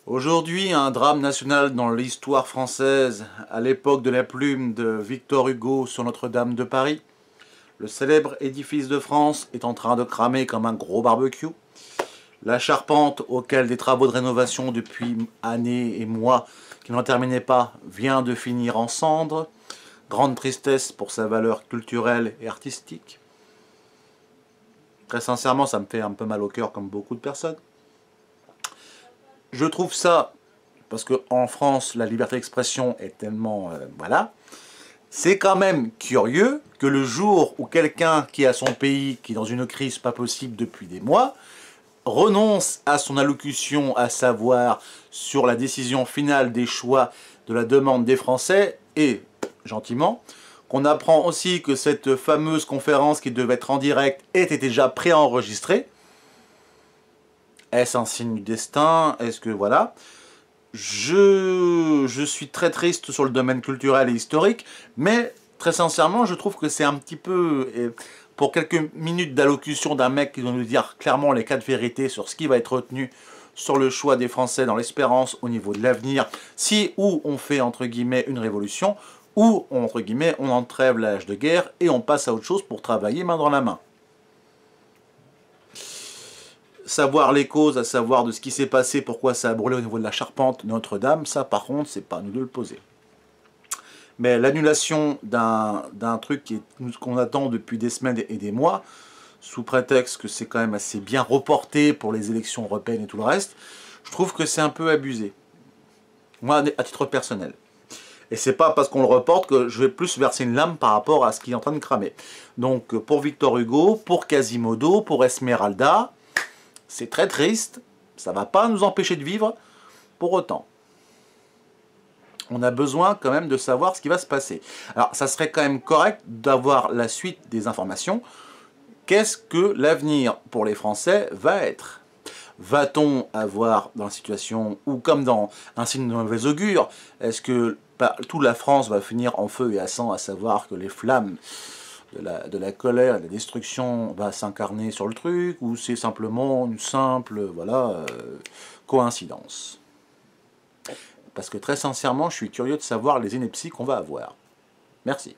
Aujourd'hui, un drame national dans l'histoire française, à l'époque de la plume de Victor Hugo sur Notre-Dame de Paris. Le célèbre édifice de France est en train de cramer comme un gros barbecue. La charpente, auquel des travaux de rénovation depuis années et mois qui n'en terminaient pas, vient de finir en cendres. Grande tristesse pour sa valeur culturelle et artistique. Très sincèrement, ça me fait un peu mal au cœur comme beaucoup de personnes. Je trouve ça, parce qu'en France, la liberté d'expression est tellement... voilà. C'est quand même curieux que le jour où quelqu'un qui est à son pays, qui est dans une crise pas possible depuis des mois, renonce à son allocution, à savoir sur la décision finale des choix de la demande des Français, et, gentiment, qu'on apprend aussi que cette fameuse conférence qui devait être en direct était déjà préenregistrée. Est-ce un signe du destin? Est-ce que voilà? Je suis très triste sur le domaine culturel et historique, mais très sincèrement, je trouve que c'est un petit peu... pour quelques minutes d'allocution d'un mec qui doit nous dire clairement les quatre vérités sur ce qui va être retenu sur le choix des Français dans l'espérance au niveau de l'avenir, si ou on fait entre guillemets une révolution, ou entre guillemets on entrève l'âge de guerre et on passe à autre chose pour travailler main dans la main. Savoir les causes, à savoir de ce qui s'est passé, pourquoi ça a brûlé au niveau de la charpente Notre-Dame, ça par contre, c'est pas à nous de le poser. Mais l'annulation d'un truc qu'on attend depuis des semaines et des mois, sous prétexte que c'est quand même assez bien reporté pour les élections européennes et tout le reste, je trouve que c'est un peu abusé. Moi, à titre personnel. Et c'est pas parce qu'on le reporte que je vais plus verser une lame par rapport à ce qui est en train de cramer. Donc pour Victor Hugo, pour Quasimodo, pour Esmeralda, c'est très triste, ça va pas nous empêcher de vivre pour autant. On a besoin quand même de savoir ce qui va se passer. Alors ça serait quand même correct d'avoir la suite des informations. Qu'est-ce que l'avenir pour les Français va être? Va-t-on avoir dans la situation, ou comme dans un signe de mauvais augure, est-ce que toute la France va finir en feu et à sang, à savoir que les flammes de la colère et de la destruction va s'incarner sur le truc, ou c'est simplement une simple voilà, coïncidence? Parce que très sincèrement, je suis curieux de savoir les inepties qu'on va avoir. Merci.